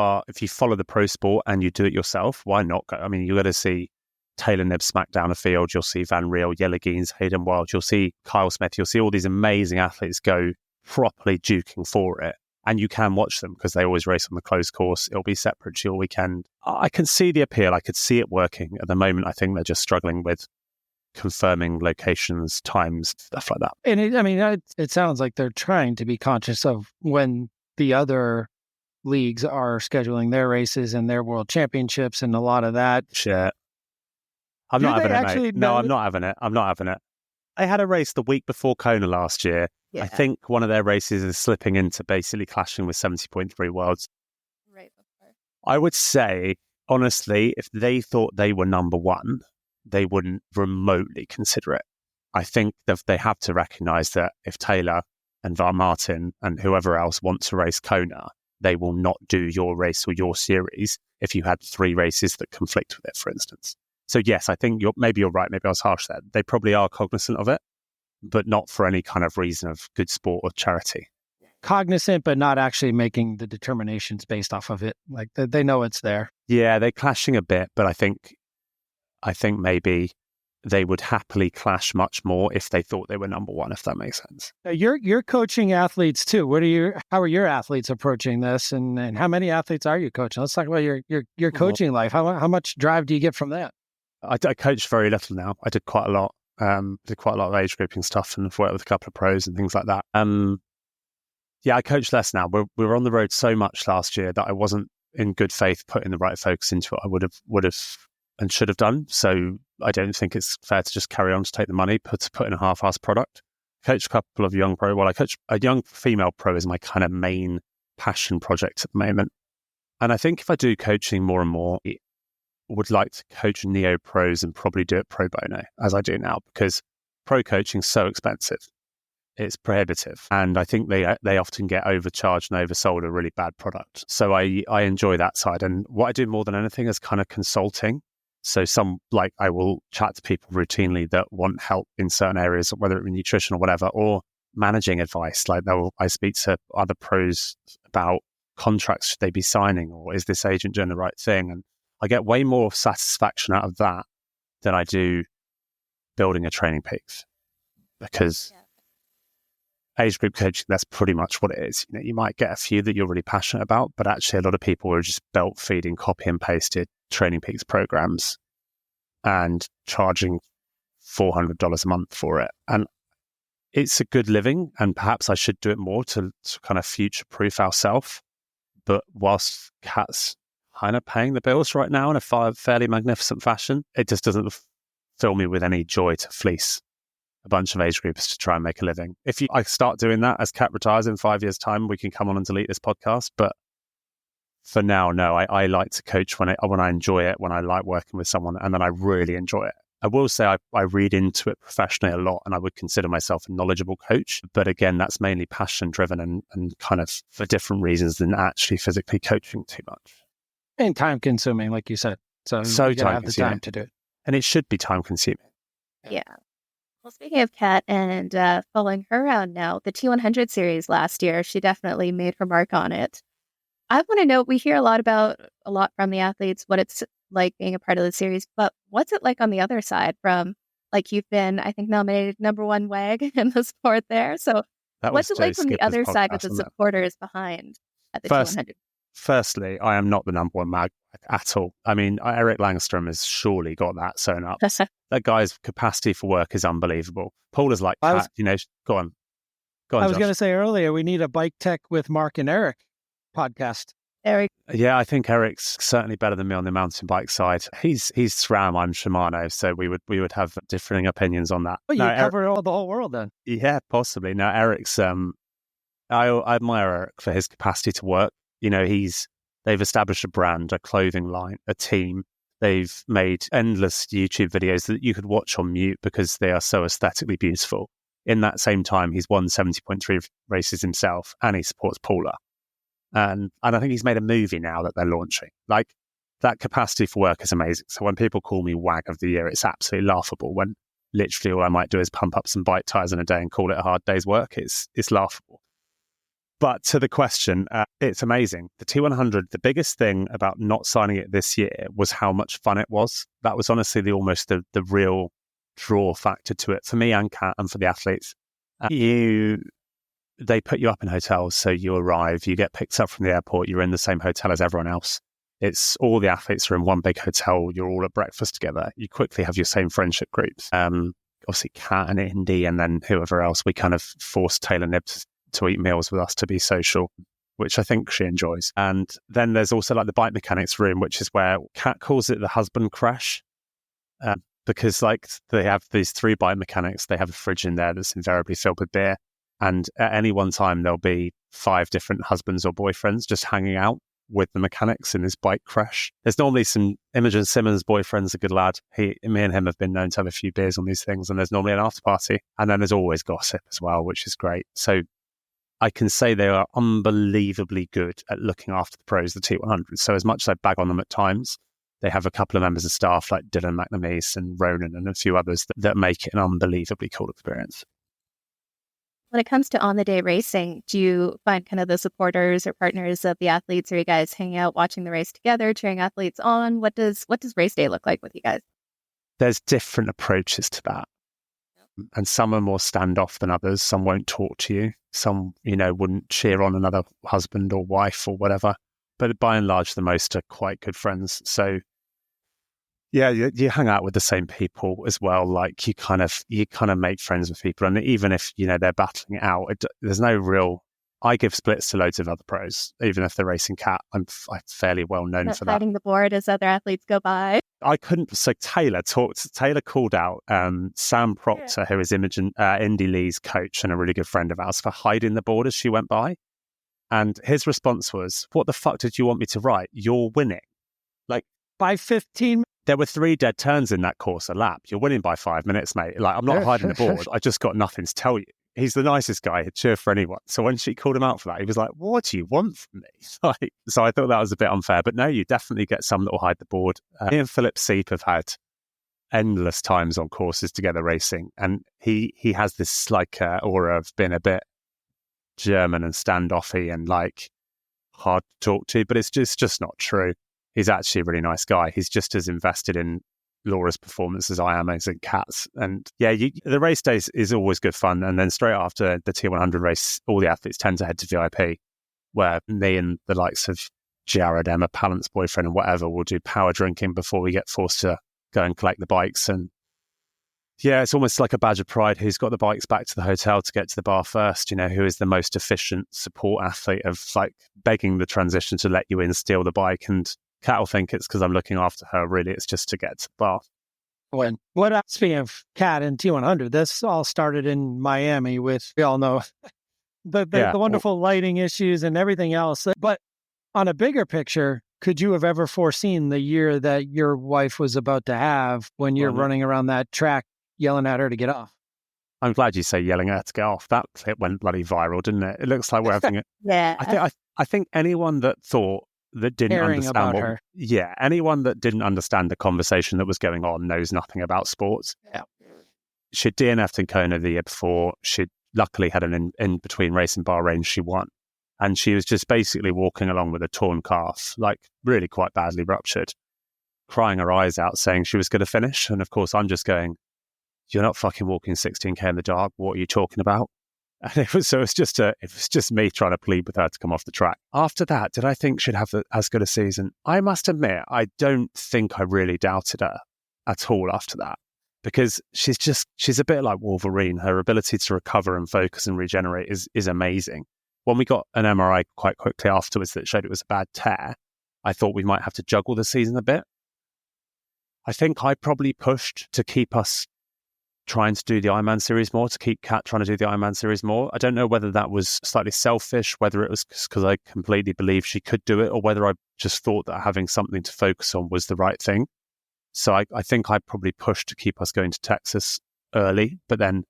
follow the pro sport and you do it yourself, why not go? You got to see Taylor Nibb smack down a field. You'll see Van Riel, Yellegeens, Hayden Wild. You'll see Kyle Smith. You'll see all these amazing athletes go properly duking for it. And you can watch them because they always race on the closed course. It'll be separate dual weekend. I can see the appeal. I could see it working. At the moment, I think they're just struggling with confirming locations, times, stuff like that. And it sounds like they're trying to be conscious of when the other leagues are scheduling their races and their world championships and a lot of that. Shit. I'm not having it, mate. No, I'm not having it. I'm not having it. I had a race the week before Kona last year. Yeah. I think one of their races is slipping into basically clashing with 70.3 Worlds. Right before. I would say, honestly, if they thought they were number one, they wouldn't remotely consider it. I think that they have to recognize that if Taylor and Van Martin and whoever else want to race Kona, they will not do your race or your series if you had 3 races that conflict with it, for instance. So yes, I think maybe you're right. Maybe I was harsh there. They probably are cognizant of it, but not for any kind of reason of good sport or charity. Cognizant, but not actually making the determinations based off of it. Like they know it's there. Yeah, they're clashing a bit, but I think maybe they would happily clash much more if they thought they were number one, if that makes sense. You're coaching athletes too. How are your athletes approaching this, and how many athletes are you coaching? Let's talk about your coaching life. How much drive do you get from that? I coach very little now. I did quite a lot. Did quite a lot of age grouping stuff and worked with a couple of pros and things like that. Yeah, I coach less now. We were on the road so much last year that I wasn't in good faith putting the right focus into it. I would have and should have done. So I don't think it's fair to just carry on to take the money, put in a half-assed product. Coach a couple of young pro. Well, I coach a young female pro is my kind of main passion project at the moment. And I think if I do coaching more and more, I would like to coach neo pros and probably do it pro bono as I do now, because pro coaching is so expensive. It's prohibitive. And I think they often get overcharged and oversold a really bad product. So I enjoy that side. And what I do more than anything is kind of consulting. So I will chat to people routinely that want help in certain areas, whether it be nutrition or whatever, or managing advice. I speak to other pros about contracts should they be signing, or is this agent doing the right thing? And I get way more satisfaction out of that than I do building a training peaks, because age group coaching, that's pretty much what it is. You might get a few that you're really passionate about, but actually a lot of people are just belt feeding, copy and pasted training peaks programs and charging $400 a month for it. And it's a good living, and perhaps I should do it more to kind of future proof ourselves. But whilst Kat's kind of paying the bills right now in a fairly magnificent fashion, it just doesn't fill me with any joy to fleece a bunch of age groups to try and make a living. If I start doing that as Kat retires in 5 years' time, we can come on and delete this podcast. But for now, no, I like to coach when I enjoy it, when I like working with someone, and then I really enjoy it. I will say I read into it professionally a lot, and I would consider myself a knowledgeable coach. But again, that's mainly passion driven and kind of for different reasons than actually physically coaching too much. And time consuming, like you said. So you gotta have the time to do it. And it should be time consuming. Yeah. Well, speaking of Kat and following her around now, the T100 series last year, she definitely made her mark on it. I want to know, we hear a lot from the athletes, what it's like being a part of the series, but what's it like on the other side from, like, you've been, I think, nominated number one WAG in the sport there. So what's it like from the other side with the supporters behind at the T100? Firstly, I am not the number one mag at all. I mean, Eric Langstrom has surely got that sewn up. That guy's capacity for work is unbelievable. Paul is like, go on. I was going to say earlier, we need a Bike Tech with Mark and Eric podcast. Eric. Yeah, I think Eric's certainly better than me on the mountain bike side. He's SRAM, I'm Shimano, so we would have differing opinions on that. Well, you cover the whole world then. Yeah, possibly. Now, Eric's, I admire Eric for his capacity to work. You know, they've established a brand, a clothing line, a team. They've made endless YouTube videos that you could watch on mute because they are so aesthetically beautiful. In that same time, he's won 70.3 races himself, and he supports Paula. And I think he's made a movie now that they're launching. Like, that capacity for work is amazing. So when people call me WAG of the year, it's absolutely laughable. When literally all I might do is pump up some bike tires in a day and call it a hard day's work, it's laughable. But to the question, it's amazing. The T100, the biggest thing about not signing it this year was how much fun it was. That was honestly the real draw factor to it for me and Kat and for the athletes. They put you up in hotels, so you arrive, you get picked up from the airport, you're in the same hotel as everyone else. It's all the athletes are in one big hotel, you're all at breakfast together. You quickly have your same friendship groups. Obviously Kat and Indy and then whoever else, we kind of forced Taylor Nibb to eat meals with us to be social, which I think she enjoys. And then there's also like the bike mechanics room, which is where Kat calls it the husband crash. Because like they have these 3 bike mechanics, they have a fridge in there that's invariably filled with beer. And at any one time, there'll be 5 different husbands or boyfriends just hanging out with the mechanics in this bike crash. There's normally some Imogen Simmons' boyfriend's a good lad. Me and him have been known to have a few beers on these things, and there's normally an after party. And then there's always gossip as well, which is great. So I can say they are unbelievably good at looking after the pros, the T100. So as much as I bag on them at times, they have a couple of members of staff like Dylan McNamee and Ronan and a few others that make it an unbelievably cool experience. When it comes to on-the-day racing, do you find kind of the supporters or partners of the athletes? Are you guys hanging out, watching the race together, cheering athletes on? What does race day look like with you guys? There's different approaches to that. And some are more standoff than others. Some won't talk to you. Some, wouldn't cheer on another husband or wife or whatever. But by and large, the most are quite good friends. So yeah, you hang out with the same people as well. Like you kind of make friends with people, and even if they're battling it out, there's no real. I give splits to loads of other pros, even if they're racing cat. I'm fairly well known for that. Fighting the board as other athletes go by. I couldn't. So Taylor called out Sam Proctor, who is Indy Lee's coach and a really good friend of ours, for hiding the board as she went by. And his response was, "What the fuck did you want me to write? You're winning." Like by 15. There were 3 dead turns in that course a lap. You're winning by 5 minutes, mate. Like, I'm not hiding the board. I just got nothing to tell you. He's the nicest guy. He'd cheer for anyone. So when she called him out for that, he was like, "What do you want from me?" So I thought that was a bit unfair. But no, you definitely get some that will hide the board. Me and Philip Seep have had endless times on courses together racing. And he has this aura of being a bit German and standoffy and like hard to talk to. But it's just not true. He's actually a really nice guy. He's just as invested in Laura's performance as I am as in Kat's. And yeah, the race days is always good fun. And then straight after the T100 race, all the athletes tend to head to VIP, where me and the likes of Jared, Emma Pallant's boyfriend and whatever will do power drinking before we get forced to go and collect the bikes. And yeah, it's almost like a badge of pride who's got the bikes back to the hotel to get to the bar first, who is the most efficient support athlete of like begging the transition to let you in, steal the bike. And Kat will think it's because I'm looking after her. Really, it's just to get to the bar. Speaking of Kat and T100, this all started in Miami with, we all know, the wonderful lighting issues and everything else. But on a bigger picture, could you have ever foreseen the year that your wife was about to have when you're running around that track yelling at her to get off? I'm glad you say yelling at her to get off. That clip went bloody viral, didn't it? It looks like we're having it. Yeah. I think anyone that thought that didn't understand anyone that didn't understand the conversation that was going on knows nothing about sports. Yeah. She'd DNF'd in Kona the year before. She'd luckily had an in between race in Bahrain. She won. And she was just basically walking along with a torn calf, like really quite badly ruptured, crying her eyes out, saying she was going to finish. And of course, I'm just going, you're not fucking walking 16K in the dark. What are you talking about? And it was just me trying to plead with her to come off the track. After that, did I think she'd have as good a season? I must admit, I don't think I really doubted her at all after that, because she's a bit like Wolverine. Her ability to recover and focus and regenerate is amazing. When we got an MRI quite quickly afterwards that showed it was a bad tear, I thought we might have to juggle the season a bit. I think I probably pushed to keep us trying to do the Ironman series more, to keep Kat trying to do the Ironman series more. I don't know whether that was slightly selfish, whether it was because I completely believed she could do it, or whether I just thought that having something to focus on was the right thing. So I think I probably pushed to keep us going to Texas early, but then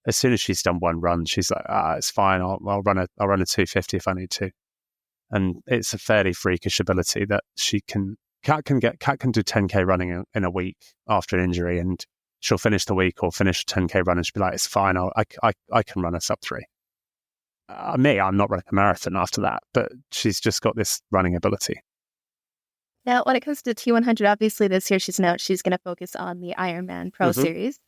as soon as she's done one run, she's like, it's fine. I'll run a 250 if I need to. And it's a fairly freakish ability that Kat can do 10K running in a week after an injury, and she'll finish the week or finish a 10K run and she'll be like, it's fine. I can run a sub 3. I'm not running a marathon after that, but she's just got this running ability. Now, when it comes to T100, obviously this year she's announced she's going to focus on the Ironman Pro Series.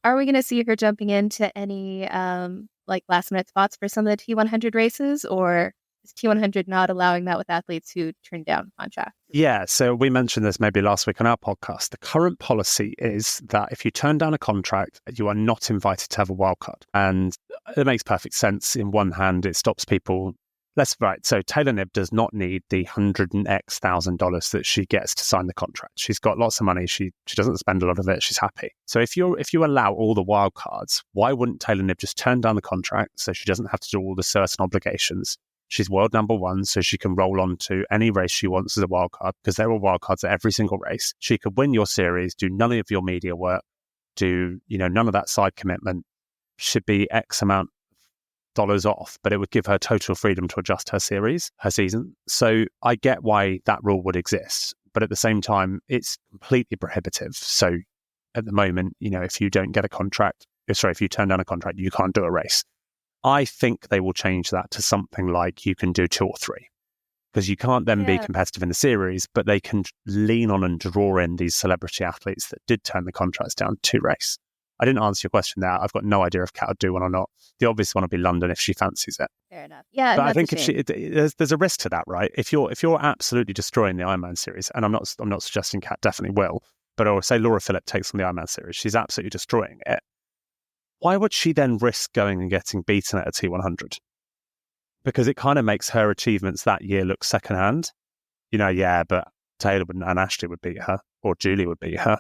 Are we going to see her jumping into any last minute spots for some of the T100 races, or is T100 not allowing that with athletes who turn down contracts? Yeah, so we mentioned this maybe last week on our podcast. The current policy is that if you turn down a contract, you are not invited to have a wildcard. And it makes perfect sense. In one hand, it stops people. So Taylor Knibb does not need the $100,000 that she gets to sign the contract. She's got lots of money. She doesn't spend a lot of it. She's happy. So if you allow all the wild cards, why wouldn't Taylor Knibb just turn down the contract so she doesn't have to do all the certain obligations? She's world number 1, so she can roll on to any race she wants as a wild card, because there are wild cards at every single race. She could win your series, do none of your media work, do none of that side commitment. Should be X amount dollars off, but it would give her total freedom to adjust her season. So I get why that rule would exist, but at the same time, it's completely prohibitive. So at the moment, if you don't get if you turn down a contract, you can't do a race. I think they will change that to something like you can do 2 or 3, because you can't then be competitive in the series, but they can lean on and draw in these celebrity athletes that did turn the contracts down to race. I didn't answer your question there. I've got no idea if Kat would do one or not. The obvious one will be London if she fancies it. Fair enough. Yeah, but I think there's a risk to that, right? If you're absolutely destroying the Ironman series, and I'm not suggesting Kat definitely will, but I would say Laura Philipp takes on the Ironman series, she's absolutely destroying it. Why would she then risk going and getting beaten at a T100? Because it kind of makes her achievements that year look secondhand. But Taylor and Ashley would beat her, or Julie would beat her.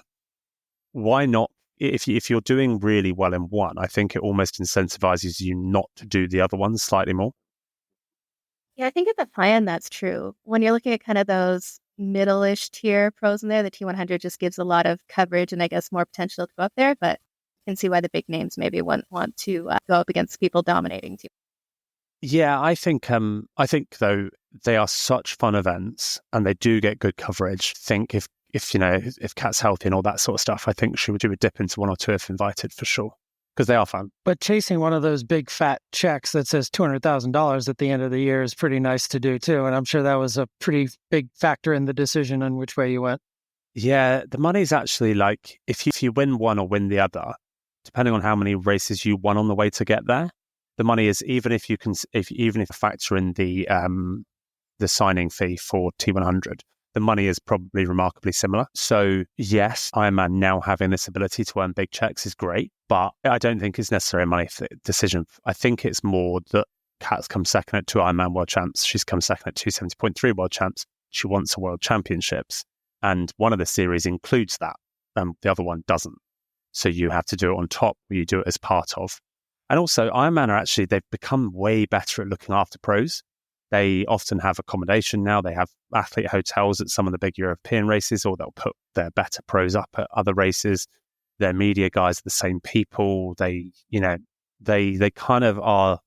Why not? If you're doing really well in one, I think it almost incentivizes you not to do the other ones slightly more. Yeah, I think at the high end, that's true. When you're looking at kind of those middle-ish tier pros in there, the T100 just gives a lot of coverage and I guess more potential to go up there, but you can see why the big names maybe wouldn't want to go up against people dominating too. Yeah, I think though they are such fun events and they do get good coverage. Think if Kat's healthy and all that sort of stuff, I think she would dip into 1 or 2 if invited for sure, because they are fun. But chasing one of those big fat checks that says $200,000 at the end of the year is pretty nice to do too. And I'm sure that was a pretty big factor in the decision on which way you went. Yeah, the money's actually like, if you win one or win the other, depending on how many races you won on the way to get there, the money is, even if you factor in the signing fee for T100, the money is probably remarkably similar. So yes, Ironman now having this ability to earn big checks is great, but I don't think it's necessarily a money decision. I think it's more that Kat's come second at 2 Ironman World Champs. She's come second at 270.3 World Champs. She wants a World Championships. And one of the series includes that, and the other one doesn't. So you have to do it on top, or you do it as part of. And also, Ironman they've become way better at looking after pros. They often have accommodation now. They have athlete hotels at some of the big European races, or they'll put their better pros up at other races. Their media guys are the same people. They kind of are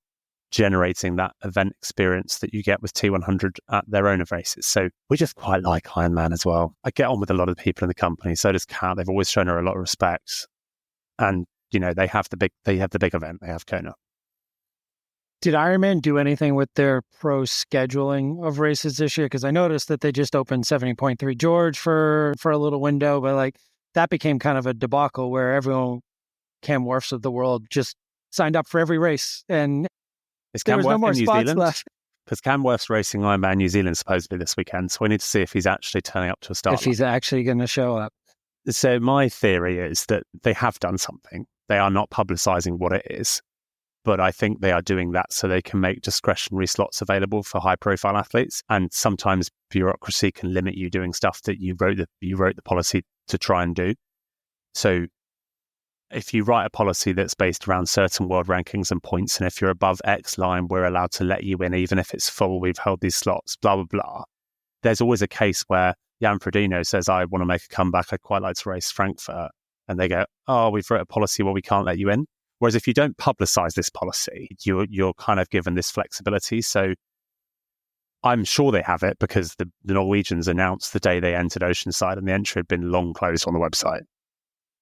generating that event experience that you get with T100 at their own races. So we just quite like Ironman as well. I get on with a lot of the people in the company. So does Kat. They've always shown her a lot of respect. And, they have the big event. They have Kona. Did Ironman do anything with their pro scheduling of races this year? Because I noticed that they just opened 70.3 George for a little window, but like that became kind of a debacle where everyone, Cam Wharfs of the world, just signed up for every race, and there was no more spots left. Because Cam Wharf's racing Ironman New Zealand supposedly this weekend, so we need to see if he's actually turning up to a start. If he's actually going to show up. So my theory is that they have done something. They are not publicising what it is. But I think they are doing that so they can make discretionary slots available for high-profile athletes. And sometimes bureaucracy can limit you doing stuff that you wrote the policy to try and do. So if you write a policy that's based around certain world rankings and points, and if you're above X line, we're allowed to let you in, even if it's full, we've held these slots, blah, blah, blah. There's always a case where Jan Frodeno says, I want to make a comeback. I'd quite like to race Frankfurt. And they go, oh, we've wrote a policy where we can't let you in. Whereas if you don't publicize this policy, you're kind of given this flexibility. So I'm sure they have it because the Norwegians announced the day they entered Oceanside and the entry had been long closed on the website.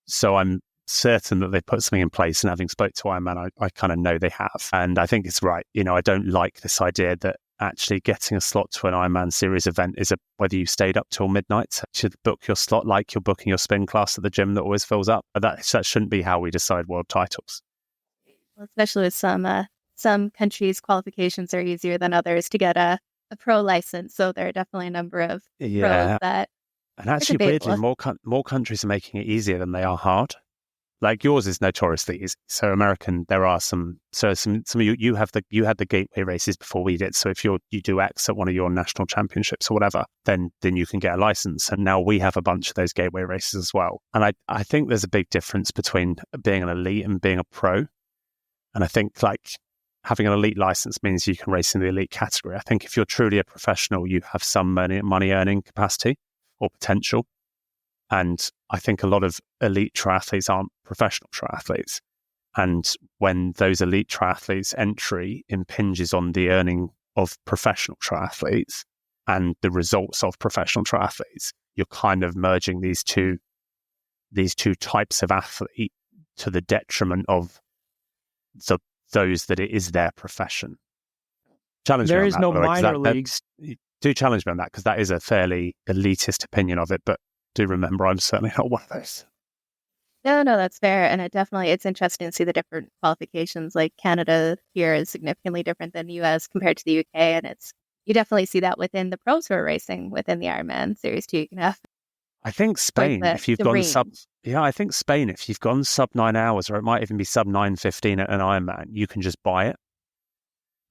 So I'm certain that they've put something in place, and having spoke to Ironman, I kind of know they have. And I think it's right. I don't like this idea that actually getting a slot to an Ironman series event is whether you stayed up till midnight to book your slot like you're booking your spin class at the gym that always fills up. But that shouldn't be how we decide world titles. Well, especially with some countries' qualifications are easier than others to get a pro license. So there are definitely a number of pros that. And actually, weirdly, more countries are making it easier than they are hard. Like yours is notoriously easy. So American, there are some of you had the gateway races before we did. So if you do X at one of your national championships or whatever, then you can get a license. And now we have a bunch of those gateway races as well. And I think there's a big difference between being an elite and being a pro. And I think like having an elite license means you can race in the elite category. I think if you're truly a professional, you have some money earning capacity or potential. And I think a lot of elite triathletes aren't professional triathletes. And when those elite triathletes' entry impinges on the earning of professional triathletes and the results of professional triathletes, you're kind of merging these two types of athlete to the detriment of those that it is their profession. Challenge there me on is that, no minor leagues. Do challenge me on that, because that is a fairly elitist opinion of it, but do remember I'm certainly not one of those. No, that's fair. And it's interesting to see the different qualifications. Like Canada here is significantly different than the US compared to the UK. And you definitely see that within the pro tour racing within the Ironman series too. You can have, I think Spain, if you've gone sub 9 hours, or it might even be sub 9:15 at an Ironman, you can just buy it.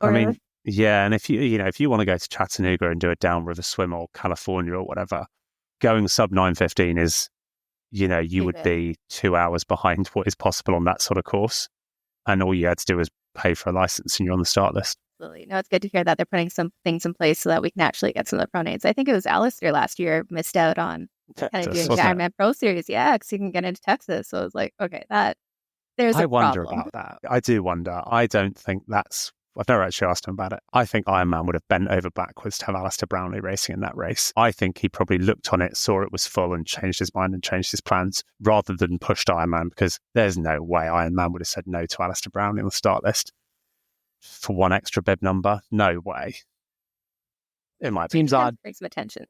Or, I mean, yeah. And if you want to go to Chattanooga and do a downriver swim or California or whatever, going sub 9:15 is, you would be 2 hours behind what is possible on that sort of course. And all you had to do was pay for a license and you're on the start list. Absolutely. No, it's good to hear that they're putting some things in place so that we can actually get some of the pro names. I think it was Alistair last year missed out on kind of doing the Ironman Pro Series. Yeah, because he can get into Texas. So I was like, okay, there's a problem. I wonder about that. I do wonder. I don't think I've never actually asked him about it. I think Ironman would have bent over backwards to have Alistair Brownlee racing in that race. I think he probably looked on it, saw it was full and changed his mind and changed his plans rather than pushed Ironman, because there's no way Ironman would have said no to Alistair Brownlee on the start list for one extra bib number. No way. It might be. Seems odd. Bring some attention.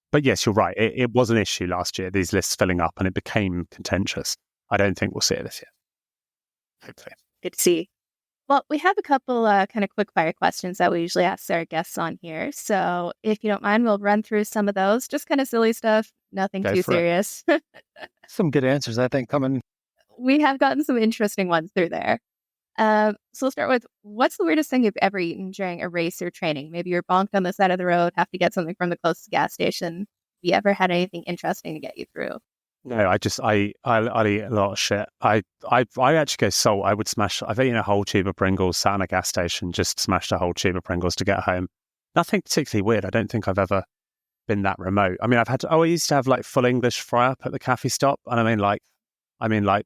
But yes, you're right. It was an issue last year, these lists filling up, and it became contentious. I don't think we'll see it this year. Hopefully. Good to see. Well, we have a couple kind of quick fire questions that we usually ask our guests on here. So if you don't mind, we'll run through some of those. Just kind of silly stuff. Nothing too serious. Some good answers, I think, coming. We have gotten some interesting ones through there. So we'll start with, what's the weirdest thing you've ever eaten during a race or training? Maybe you're bonked on the side of the road, have to get something from the closest gas station. Have you ever had anything interesting to get you through? No, I eat a lot of shit. I actually go salt. I've eaten a whole tube of Pringles, sat in a gas station, just smashed a whole tube of Pringles to get home. Nothing particularly weird. I don't think I've ever been that remote. I mean, I used to have like full English fry up at the cafe stop. And I mean like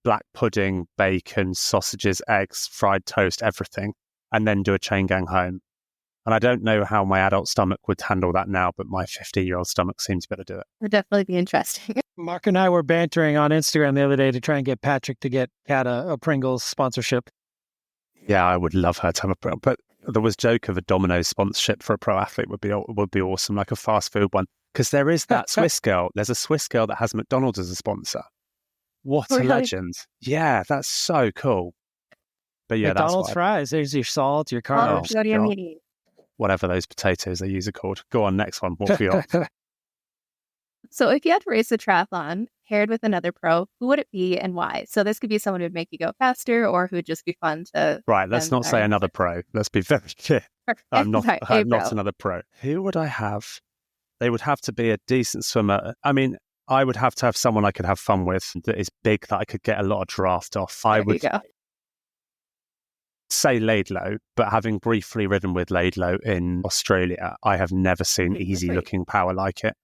black pudding, bacon, sausages, eggs, fried toast, everything, and then do a chain gang home. And I don't know how my adult stomach would handle that now, but my 50-year-old stomach seems to be able to do it. It would definitely be interesting. Mark and I were bantering on Instagram the other day to try and get Patrick to get Kat a Pringles sponsorship. Yeah, I would love her to have a pro. But there was joke of a Domino's sponsorship for a pro athlete would be awesome, like a fast food one. Because there is that Swiss girl. There's a Swiss girl that has McDonald's as a sponsor. What a legend. Yeah, that's so cool. But yeah, McDonald's that's fries. There's your salt, your Oh, carbs. sodium meat. Whatever those potatoes they use are called. Go on, next one. What have you got? So if you had to race a triathlon paired with another pro, who would it be and why? So this could be someone who would make you go faster or who would just be fun to... Right, let's not say another pro. Let's be very clear. I'm not another pro. Who would I have? They would have to be a decent swimmer. I mean, I would have to have someone I could have fun with that is big, that I could get a lot of draft off. I would say Laidlow, but having briefly ridden with Laidlow in Australia, I have never seen easy-looking power like it.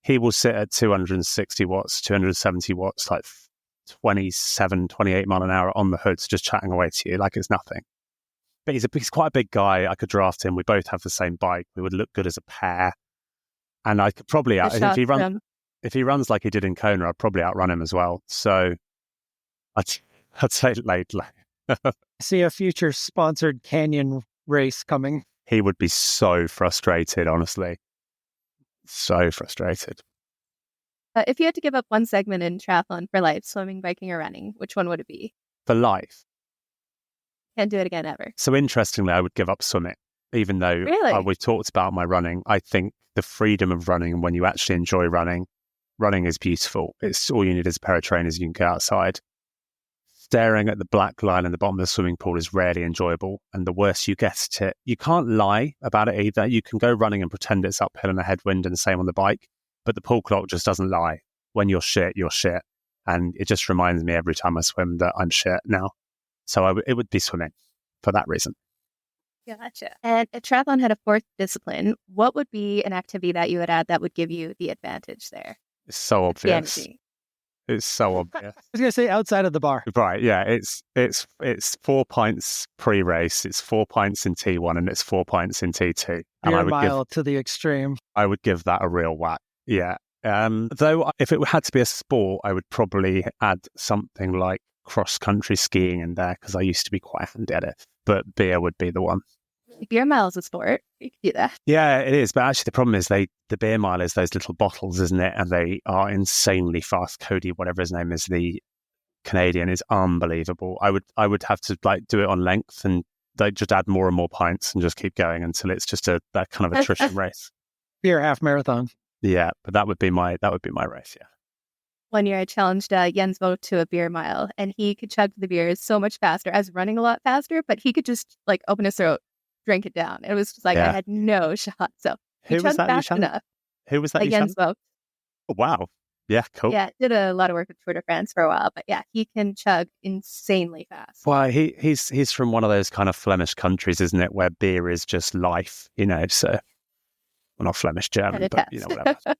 He will sit at 260 watts, 270 watts, like 27, 28 mile an hour on the hoods, just chatting away to you like it's nothing. But he's quite a big guy. I could draft him. We both have the same bike. We would look good as a pair. And I could probably, if he runs like he did in Kona, I'd probably outrun him as well. So I'd say Laidlow. See a future sponsored Canyon race coming. He would be so frustrated, honestly. So frustrated. If you had to give up one segment in triathlon for life, swimming, biking, or running, which one would it be? For life? Can't do it again ever. So interestingly, I would give up swimming, even though we talked about my running. I think the freedom of running and when you actually enjoy running is beautiful. It's all you need is a pair of trainers. You can go outside. Staring at the black line in the bottom of the swimming pool is rarely enjoyable. And the worse you get at it, you can't lie about it either. You can go running and pretend it's uphill in a headwind and the same on the bike. But the pool clock just doesn't lie. When you're shit, you're shit. And it just reminds me every time I swim that I'm shit now. So it would be swimming for that reason. Gotcha. And if triathlon had a fourth discipline, what would be an activity that you would add that would give you the advantage there? It's so obvious. It's so obvious. I was going to say outside of the bar. Right, yeah. It's 4 pints pre-race, it's 4 pints in T1, and it's 4 pints in T2. And Beer mile to the extreme. I would give that a real whack, yeah. Though if it had to be a sport, I would probably add something like cross-country skiing in there, because I used to be quite handy at it. But beer would be the one. Beer mile is a sport. You could do that. Yeah, it is. But actually, the problem is the beer mile is those little bottles, isn't it? And they are insanely fast. Cody, whatever his name is, the Canadian, is unbelievable. I would have to do it on length and just add more and more pints and just keep going until it's just that kind of attrition race. Beer half marathon. Yeah, but that would be my race. Yeah. One year I challenged Jens Vogt to a beer mile, and he could chug the beers so much faster. I was running a lot faster, but he could just open his throat, drink it down. It was just I had no shot. So who was that fast enough. Who was that? Jens Vogt. Oh, wow. Yeah, cool. Yeah, did a lot of work with Tour de France for a while, but yeah, he can chug insanely fast. Well, he's from one of those kind of Flemish countries, isn't it, where beer is just life, So, well, not Flemish, German, but whatever.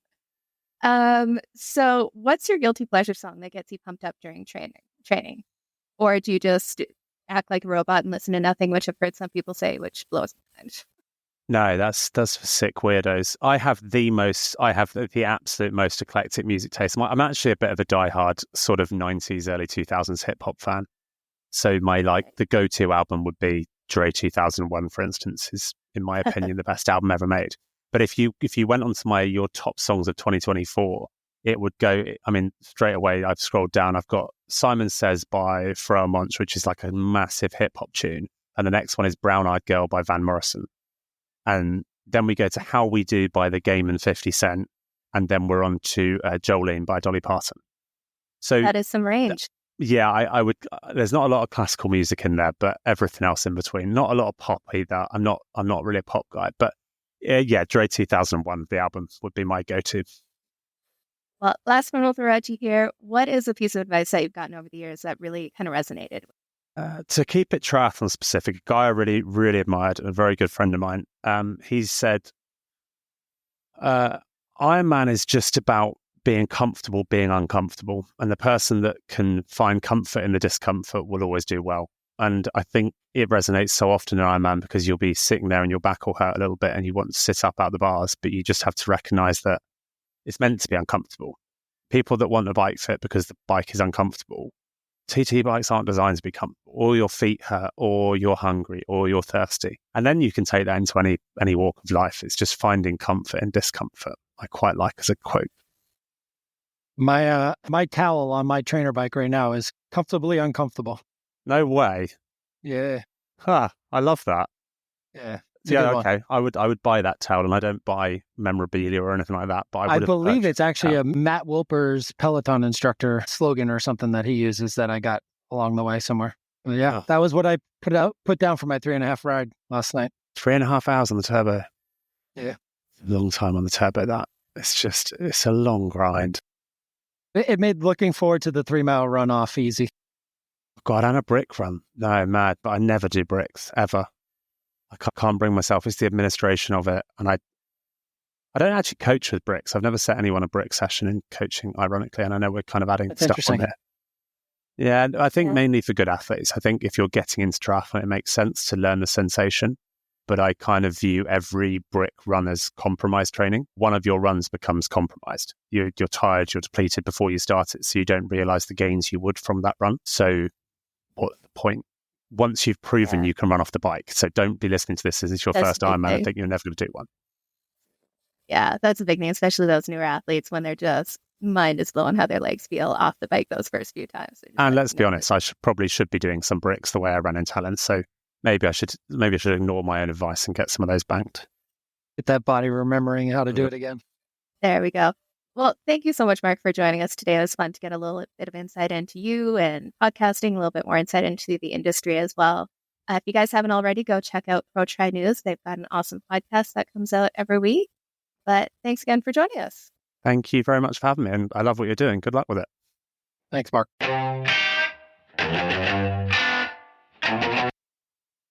So what's your guilty pleasure song that gets you pumped up during training? Or do you just act like a robot and listen to nothing, which I've heard some people say, which blows my mind? No, that's for sick weirdos. I have the absolute most eclectic music taste. I'm actually a bit of a diehard sort of 90s, early 2000s hip hop fan. So the go-to album would be Dre 2001, for instance, is, in my opinion, the best album ever made. But if you went onto your top songs of 2024, it would go, straight away, I've scrolled down. I've got Simon Says by Pharrell Monch, which is like a massive hip hop tune. And the next one is Brown Eyed Girl by Van Morrison. And then we go to How We Do by The Game and 50 Cent. And then we're on to Jolene by Dolly Parton. So that is some range. Yeah, I would. There's not a lot of classical music in there, but everything else in between. Not a lot of pop either. I'm not really a pop guy, but yeah, Dre 2001, the album would be my go-to. Well, last one we'll throw at you here. What is a piece of advice that you've gotten over the years that really kind of resonated? To keep it triathlon specific, a guy I really, really admired, a very good friend of mine, he said, Ironman is just about being comfortable, being uncomfortable. And the person that can find comfort in the discomfort will always do well. And I think it resonates so often in Ironman because you'll be sitting there and your back will hurt a little bit and you want to sit up out the bars, but you just have to recognize that it's meant to be uncomfortable. People that want a bike fit because the bike is uncomfortable TT bikes aren't designed to be comfortable, or your feet hurt, or you're hungry, or you're thirsty. And then you can take that into any walk of life. It's just finding comfort in discomfort. I quite like as a quote. My towel on my trainer bike right now is comfortably uncomfortable. No way. Yeah. I love that. Yeah. Yeah, okay. I would buy that towel, and I don't buy memorabilia or anything like that. But I believe it's actually a Matt Wilper's Peloton instructor slogan or something that he uses that I got along the way somewhere. But yeah, that was what I put down for my 3.5 ride last night. 3.5 hours on the turbo. Yeah. Long time on the turbo. That it's a long grind. It made looking forward to the 3-mile run off easy. God, and a brick run. No, mad. But I never do bricks ever. I can't bring myself. It's the administration of it, and I don't actually coach with bricks. I've never set anyone a brick session in coaching, ironically, and I know we're kind of adding stuff on here. Yeah, I think mainly for good athletes. I think if you're getting into triathlon, it makes sense to learn the sensation. But I kind of view every brick run as compromised training. One of your runs becomes compromised. You're tired, you're depleted before you start it, so you don't realize the gains you would from that run. So what's the point? Once you've proven you can run off the bike. So don't be listening to this as it's your first Ironman and think you're never going to do one. Yeah, that's a big thing, especially those newer athletes when they're just mind is blown how their legs feel off the bike those first few times. And let's be honest, I probably should be doing some bricks the way I ran in Talent. So maybe I should ignore my own advice and get some of those banked. Get that body remembering how to do it again. There we go. Well, thank you so much, Mark, for joining us today. It was fun to get a little bit of insight into you and podcasting, a little bit more insight into the industry as well. If you guys haven't already, go check out Pro Tri News. They've got an awesome podcast that comes out every week. But thanks again for joining us. Thank you very much for having me. And I love what you're doing. Good luck with it. Thanks, Mark.